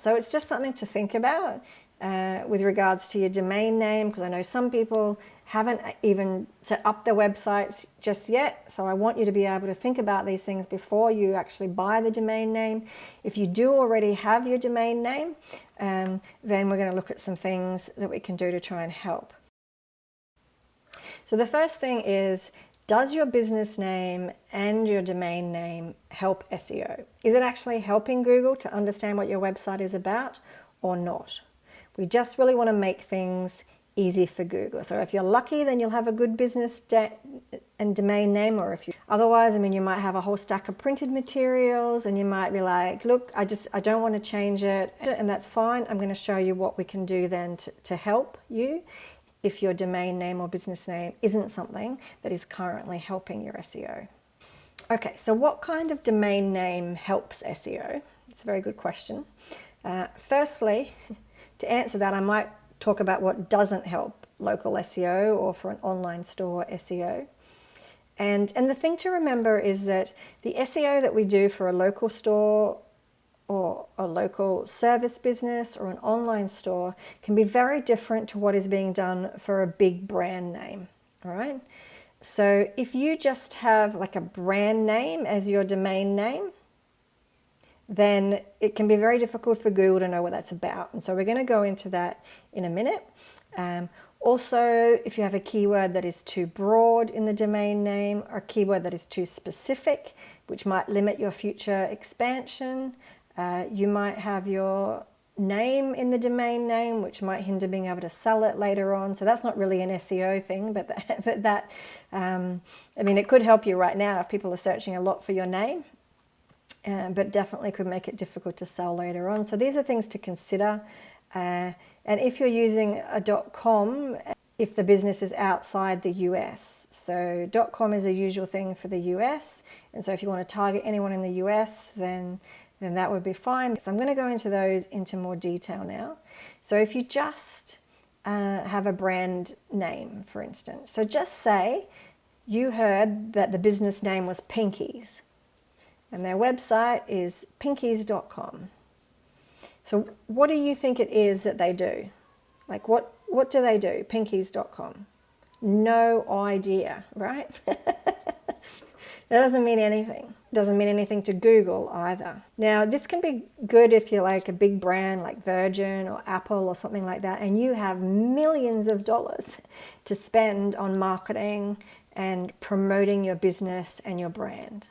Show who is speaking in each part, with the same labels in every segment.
Speaker 1: So it's just something to think about with regards to your domain name, because I know some people haven't even set up their websites just yet. So I want you to be able to think about these things before you actually buy the domain name. If you do already have your domain name, then we're going to look at some things that we can do to try and help. So the first thing is, does your business name and your domain name help SEO? Is it actually helping Google to understand what your website is about or not? We just really want to make things easy for Google. So if you're lucky, then you'll have a good business and domain name, or if you otherwise, I mean, you might have a whole stack of printed materials and you might be like, look, I don't want to change it, and that's fine. I'm going to show you what we can do then to help you if your domain name or business name isn't something that is currently helping your SEO. Okay, so what kind of domain name helps SEO? It's a very good question. Firstly, to answer that, I might talk about what doesn't help local SEO or for an online store SEO. And the thing to remember is that the SEO that we do for a local store or a local service business or an online store can be very different to what is being done for a big brand name, all right? So if you just have like a brand name as your domain name, then it can be very difficult for Google to know what that's about. And so we're going to go into that in a minute. Also, if you have a keyword that is too broad in the domain name, or a keyword that is too specific, which might limit your future expansion, you might have your name in the domain name, which might hinder being able to sell it later on. So that's not really an SEO thing, but I mean, it could help you right now if people are searching a lot for your name, but definitely could make it difficult to sell later on. So these are things to consider. And if you're using a .com, if the business is outside the US. So .com is a usual thing for the US. And so if you want to target anyone in the US, then that would be fine. So I'm going to go into those into more detail now. So if you just have a brand name, for instance. So just say you heard that the business name was Pinkies and their website is pinkies.com. So what do you think it is that they do? Like what do they do? Pinkies.com. No idea, right? That doesn't mean anything. Doesn't mean anything to Google either. Now, this can be good if you're like a big brand like Virgin or Apple or something like that, and you have millions of dollars to spend on marketing and promoting your business and your brand.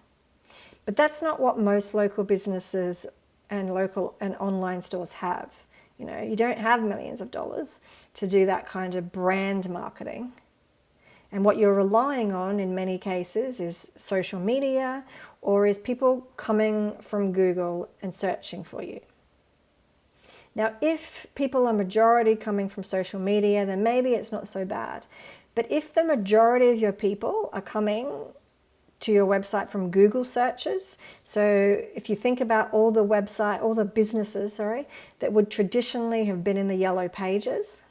Speaker 1: But that's not what most local businesses and local and online stores have. You know, you don't have millions of dollars to do that kind of brand marketing. And what you're relying on in many cases is social media, or is people coming from Google and searching for you. Now, if people are majority coming from social media, then maybe it's not so bad. But if the majority of your people are coming to your website from Google searches, so if you think about all the businesses, that would traditionally have been in the yellow pages,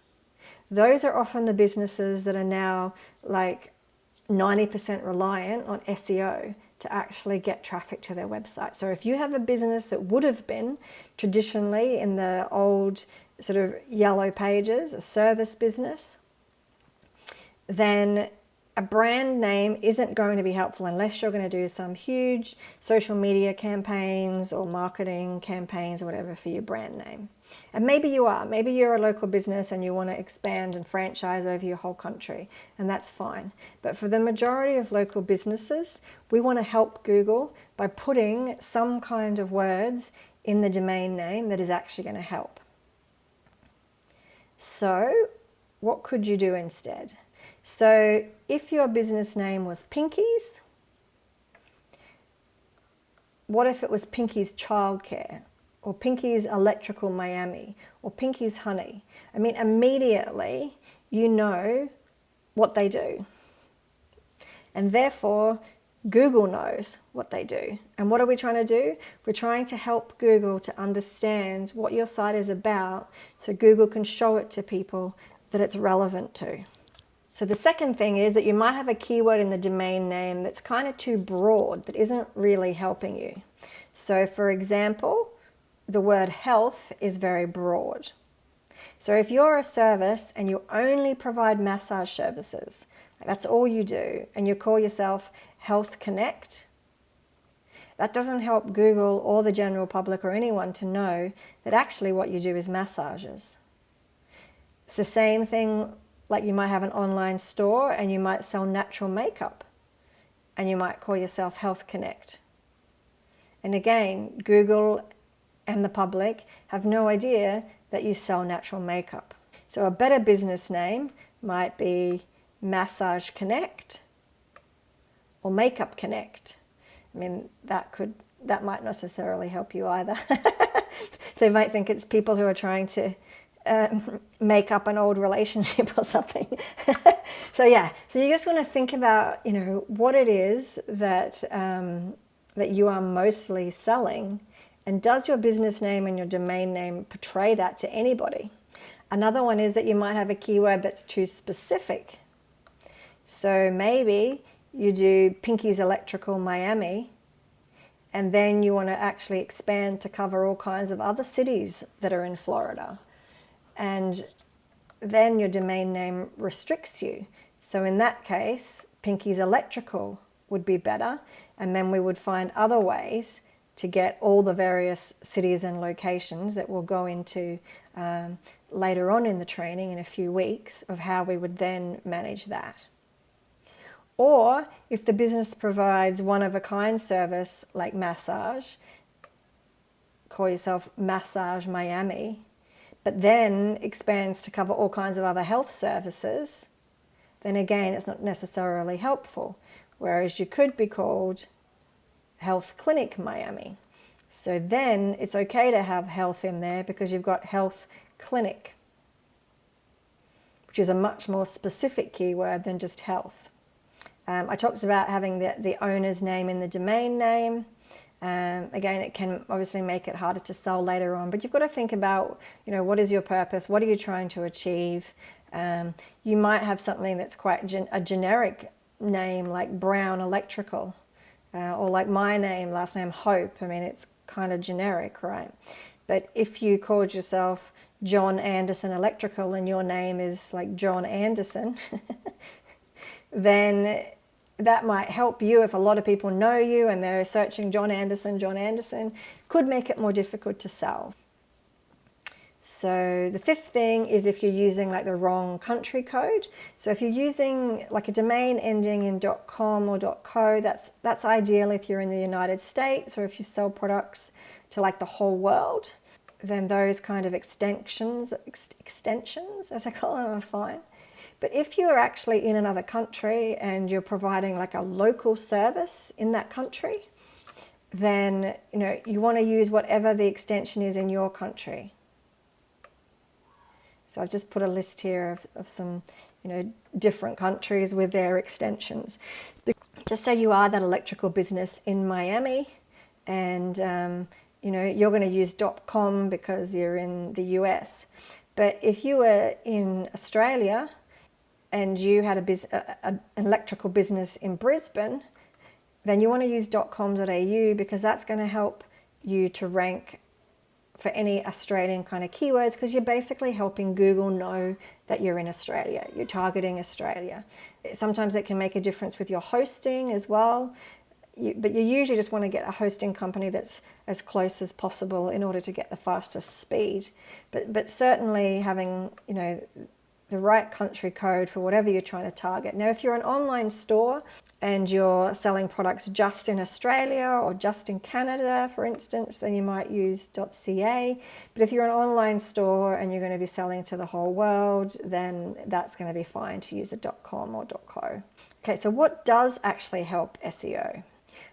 Speaker 1: those are often the businesses that are now like 90% reliant on SEO to actually get traffic to their website. So if you have a business that would have been traditionally in the old sort of yellow pages, a service business, then a brand name isn't going to be helpful unless you're going to do some huge social media campaigns or marketing campaigns or whatever for your brand name. And maybe you are. Maybe you're a local business and you want to expand and franchise over your whole country, and that's fine. But for the majority of local businesses, we want to help Google by putting some kind of words in the domain name that is actually going to help. So what could you do instead? So if your business name was Pinkies, what if it was Pinkies Childcare, or Pinkies Electrical Miami, or Pinkies Honey? I mean, immediately you know what they do. And therefore, Google knows what they do. And what are we trying to do? We're trying to help Google to understand what your site is about so Google can show it to people that it's relevant to. So the second thing is that you might have a keyword in the domain name that's kind of too broad, that isn't really helping you. So for example, the word health is very broad. So if you're a service and you only provide massage services, that's all you do, and you call yourself Health Connect, that doesn't help Google or the general public or anyone to know that actually what you do is massages. It's the same thing, like you might have an online store and you might sell natural makeup and you might call yourself Health Connect. And again, Google and the public have no idea that you sell natural makeup. So a better business name might be Massage Connect or Makeup Connect. I mean, that might not necessarily help you either. They might think it's people who are trying to make up an old relationship or something. So yeah, so you just want to think about, what it is that that you are mostly selling, and does your business name and your domain name portray that to anybody? Another one is that you might have a keyword that's too specific. So maybe you do Pinky's Electrical Miami, and then you want to actually expand to cover all kinds of other cities that are in Florida. And then your domain name restricts you. So in that case, Pinky's Electrical would be better, and then we would find other ways to get all the various cities and locations that we'll go into later on in the training in a few weeks of how we would then manage that. Or if the business provides one-of-a-kind service like massage, call yourself Massage Miami, but then expands to cover all kinds of other health services, then again, it's not necessarily helpful. Whereas you could be called Health Clinic Miami. So then it's okay to have health in there because you've got Health Clinic, which is a much more specific keyword than just health. I talked about having the owner's name in the domain name. Again, it can obviously make it harder to sell later on, but you've got to think about, what is your purpose? What are you trying to achieve? You might have something that's quite a generic name like Brown Electrical, or like my name, last name Hope. I mean, it's kind of generic, right? But if you called yourself John Anderson Electrical and your name is like John Anderson, then that might help you. If a lot of people know you and they're searching John Anderson, could make it more difficult to sell. So the fifth thing is if you're using like the wrong country code. So if you're using like a domain ending in .com or .co, that's ideal if you're in the United States, or if you sell products to like the whole world, then those kind of extensions, as I call them, are fine. But if you're actually in another country and you're providing like a local service in that country, then you want to use whatever the extension is in your country. So I've just put a list here of some different countries with their extensions. Just say you are that electrical business in Miami, and you're going to use .com because you're in the US. But if you were in Australia and you had an electrical business in Brisbane, then you want to use .com.au because that's going to help you to rank for any Australian kind of keywords, because you're basically helping Google know that you're in Australia. You're targeting Australia. Sometimes it can make a difference with your hosting as well, but you usually just want to get a hosting company that's as close as possible in order to get the fastest speed. But certainly having the right country code for whatever you're trying to target. Now, if you're an online store and you're selling products just in Australia or just in Canada, for instance, then you might use .ca. But if you're an online store and you're going to be selling to the whole world, then that's going to be fine to use a .com or .co. Okay, so what does actually help SEO?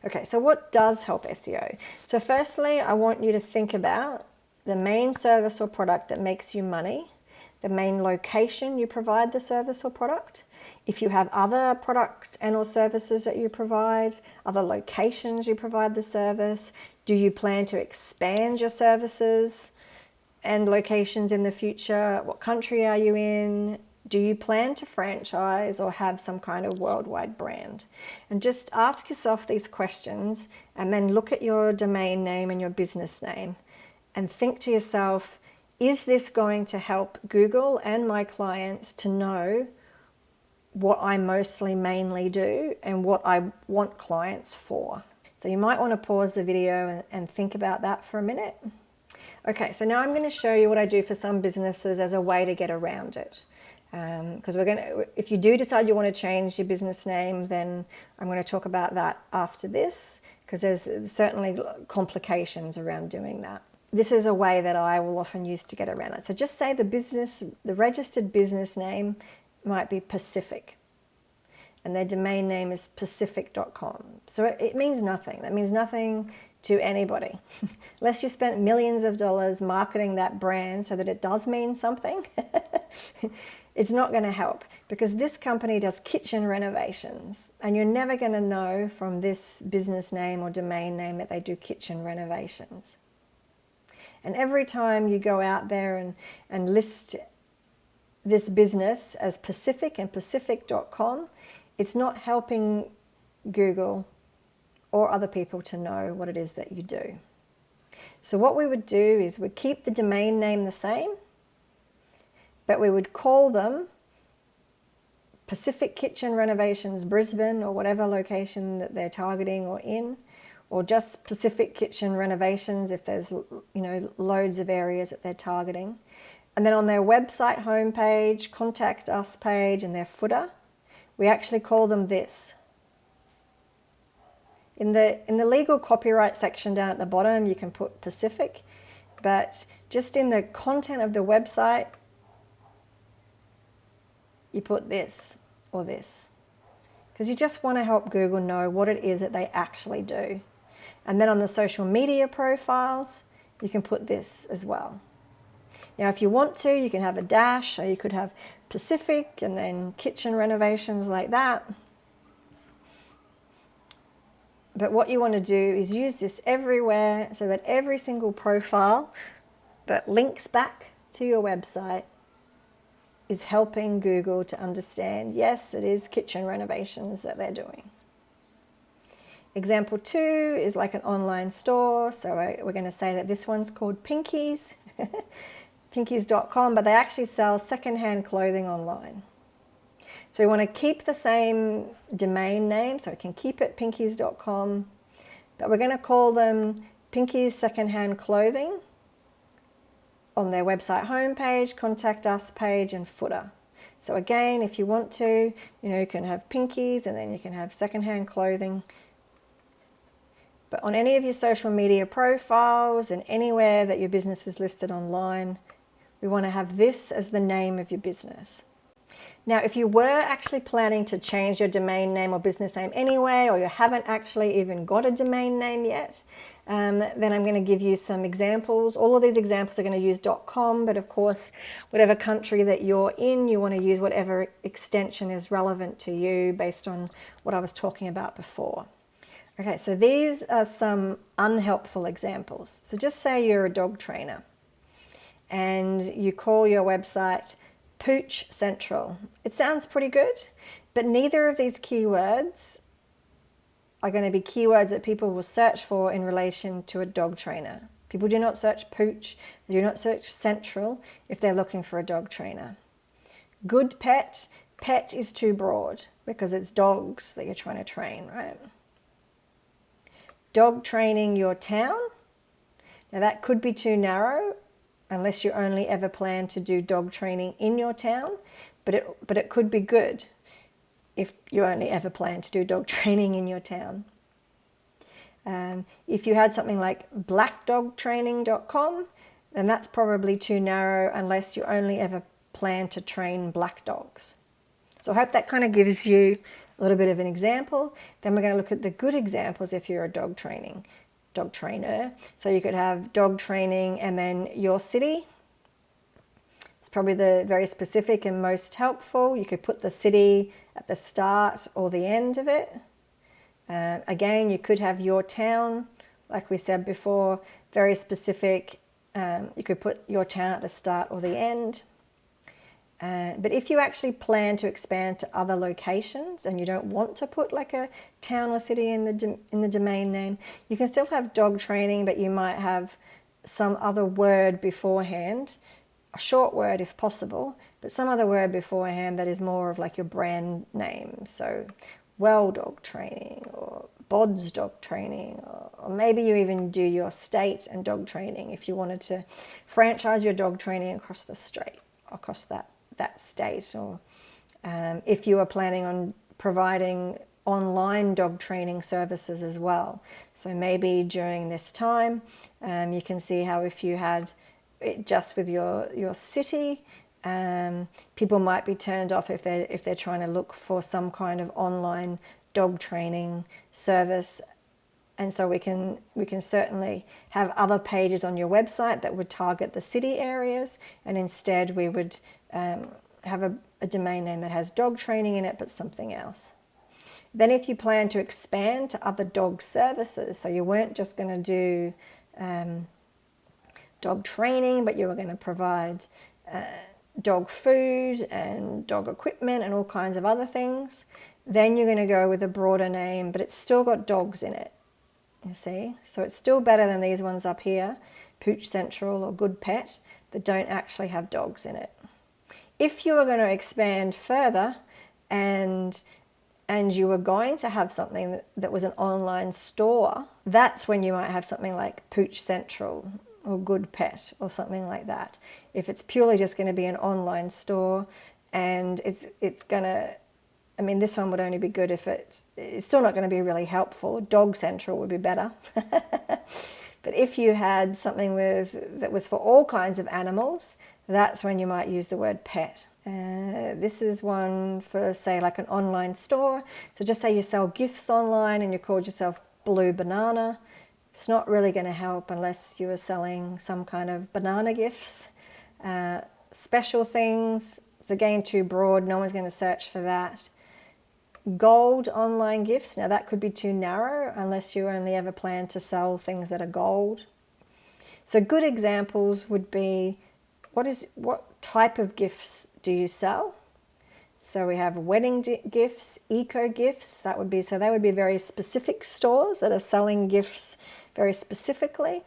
Speaker 1: Okay, so what does help SEO? So firstly, I want you to think about the main service or product that makes you money, the main location you provide the service or product. If you have other products and or services that you provide, other locations you provide the service, do you plan to expand your services and locations in the future? What country are you in? Do you plan to franchise or have some kind of worldwide brand? And just ask yourself these questions and then look at your domain name and your business name and think to yourself, is this going to help Google and my clients to know what I mainly do and what I want clients for? So you might want to pause the video and think about that for a minute. Okay, so now I'm going to show you what I do for some businesses as a way to get around it. Because if you do decide you want to change your business name, then I'm going to talk about that after this, because there's certainly complications around doing that. This is a way that I will often use to get around it. So just say the registered business name might be Pacific, and their domain name is pacific.com. So it means nothing. That means nothing to anybody. Unless you spent millions of dollars marketing that brand so that it does mean something, it's not going to help, because this company does kitchen renovations, and you're never going to know from this business name or domain name that they do kitchen renovations. And every time you go out there and list this business as Pacific and pacific.com, it's not helping Google or other people to know what it is that you do. So what we would do is we'd keep the domain name the same, but we would call them Pacific Kitchen Renovations Brisbane, or whatever location that they're targeting or in, or just Pacific Kitchen Renovations if there's, loads of areas that they're targeting. And then on their website homepage, contact us page, and their footer, we actually call them this. In the legal copyright section down at the bottom, you can put Pacific, but just in the content of the website, you put this or this, because you just want to help Google know what it is that they actually do. And then on the social media profiles, you can put this as well. Now, if you want to, you can have a dash, or you could have Pacific and then kitchen renovations like that. But what you want to do is use this everywhere, so that every single profile that links back to your website is helping Google to understand, yes, it is kitchen renovations that they're doing. Example 2 is like an online store. So we're going to say that this one's called Pinkies, pinkies.com, but they actually sell secondhand clothing online. So we want to keep the same domain name, so we can keep it pinkies.com, but we're going to call them Pinkies Secondhand Clothing on their website homepage, contact us page, and footer. So again, if you want to, you can have Pinkies and then you can have secondhand clothing. But on any of your social media profiles and anywhere that your business is listed online, we want to have this as the name of your business. Now, if you were actually planning to change your domain name or business name anyway, or you haven't actually even got a domain name yet, then I'm going to give you some examples. All of these examples are going to use .com, but of course, whatever country that you're in, you want to use whatever extension is relevant to you based on what I was talking about before. Okay, so these are some unhelpful examples. So just say you're a dog trainer and you call your website Pooch Central. It sounds pretty good, but neither of these keywords are going to be keywords that people will search for in relation to a dog trainer. People do not search Pooch, they do not search Central if they're looking for a dog trainer. Good pet, pet is too broad because it's dogs that you're trying to train, right? Dog training your town. Now that could be too narrow unless you only ever plan to do dog training in your town, but it could be good if you only ever plan to do dog training in your town. If you had something like blackdogtraining.com, then that's probably too narrow unless you only ever plan to train black dogs. So I hope that kind of gives you a little bit of an example. Then we're going to look at the good examples if you're a dog trainer. So you could have dog training and then your city. It's probably the very specific and most helpful. You could put the city at the start or the end of it. Again, you could have your town, like we said before, very specific. You could put your town at the start or the end. But if you actually plan to expand to other locations and you don't want to put like a town or city in the domain name, you can still have dog training, but you might have some other word beforehand, a short word if possible, but some other word beforehand that is more of like your brand name. So Well Dog Training, or Bod's Dog Training, or maybe you even do your state and dog training if you wanted to franchise your dog training across the state, across that state, or if you are planning on providing online dog training services as well. So maybe during this time, you can see how if you had it just with your city, people might be turned off if they're trying to look for some kind of online dog training service. And so we can certainly have other pages on your website that would target the city areas, and instead we would have a domain name that has dog training in it but something else. Then if you plan to expand to other dog services, so you weren't just going to do dog training, but you were going to provide dog food and dog equipment and all kinds of other things, then you're going to go with a broader name, but it's still got dogs in it, you see. So it's still better than these ones up here, Pooch Central or Good Pet, that don't actually have dogs in it. If you were going to expand further and you were going to have something that was an online store, that's when you might have something like Pooch Central or Good Pet or something like that. If it's purely just going to be an online store and it's going to, I mean, this one would only be good if it's still not going to be really helpful. Dog Central would be better. But if you had something that was for all kinds of animals, that's when you might use the word pet. This is one for, say, like an online store. So just say you sell gifts online and you called yourself Blue Banana. It's not really going to help unless you are selling some kind of banana gifts. Special things, it's again too broad. No one's going to search for that. Gold online gifts, now that could be too narrow unless you only ever plan to sell things that are gold. So good examples would be, what type of gifts do you sell? So we have wedding gifts, eco gifts, they would be very specific stores that are selling gifts very specifically,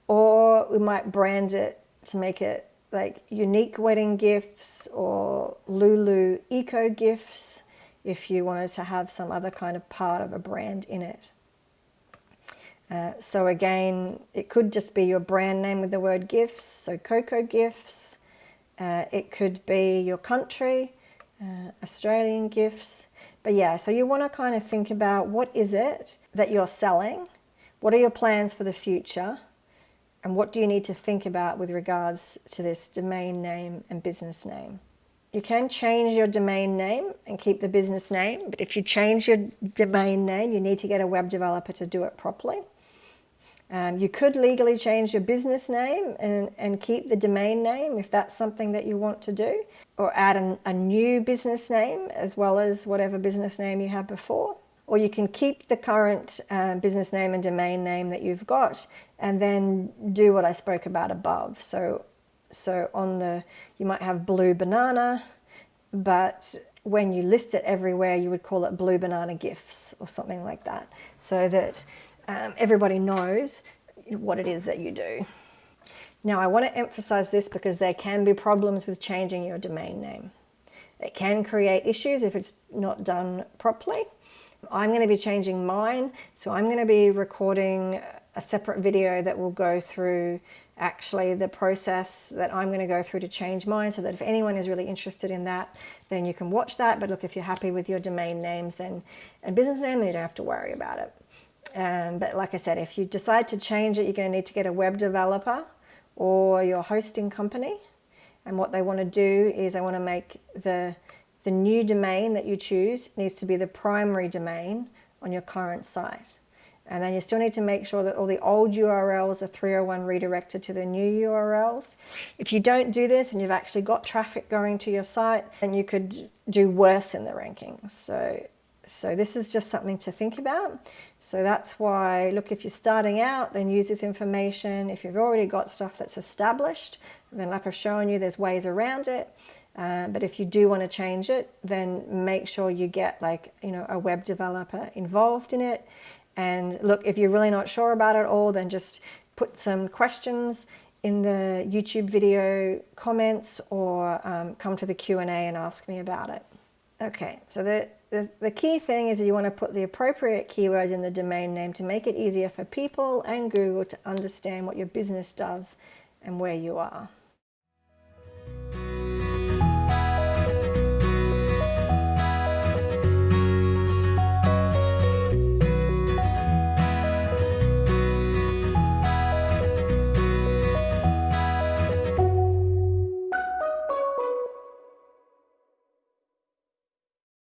Speaker 1: or we might brand it to make it like unique wedding gifts or Lulu eco gifts, if you wanted to have some other kind of part of a brand in it. So again, it could just be your brand name with the word gifts, so Coco Gifts. It could be your country, Australian Gifts. But yeah, so you want to kind of think about what is it that you're selling, what are your plans for the future, and what do you need to think about with regards to this domain name and business name. You can change your domain name and keep the business name, but if you change your domain name, you need to get a web developer to do it properly. You could legally change your business name and keep the domain name if that's something that you want to do, or add a new business name as well as whatever business name you had before. Or you can keep the current business name and domain name that you've got and then do what I spoke about above. So you might have Blue Banana, but when you list it everywhere, you would call it Blue Banana Gifts or something like that, so that everybody knows what it is that you do. Now, I want to emphasize this because there can be problems with changing your domain name. It can create issues if it's not done properly. I'm going to be changing mine, so I'm going to be recording a separate video that will go through actually the process that I'm going to go through to change mine, so that if anyone is really interested in that, then you can watch that. But look, if you're happy with your domain names and business name, then you don't have to worry about it. But like I said, if you decide to change it, you're going to need to get a web developer or your hosting company. And what they want to do is they want to make the new domain that you choose needs to be the primary domain on your current site. And then you still need to make sure that all the old URLs are 301 redirected to the new URLs. If you don't do this and you've actually got traffic going to your site, then you could do worse in the rankings. So this is just something to think about. So that's why, look, if you're starting out, then use this information. If you've already got stuff that's established, then like I've shown you, there's ways around it. But if you do want to change it, then make sure you get a web developer involved in it. And look, if you're really not sure about it all, then just put some questions in the YouTube video comments, or come to the Q&A and ask me about it. Okay, so the key thing is that you want to put the appropriate keywords in the domain name to make it easier for people and Google to understand what your business does and where you are.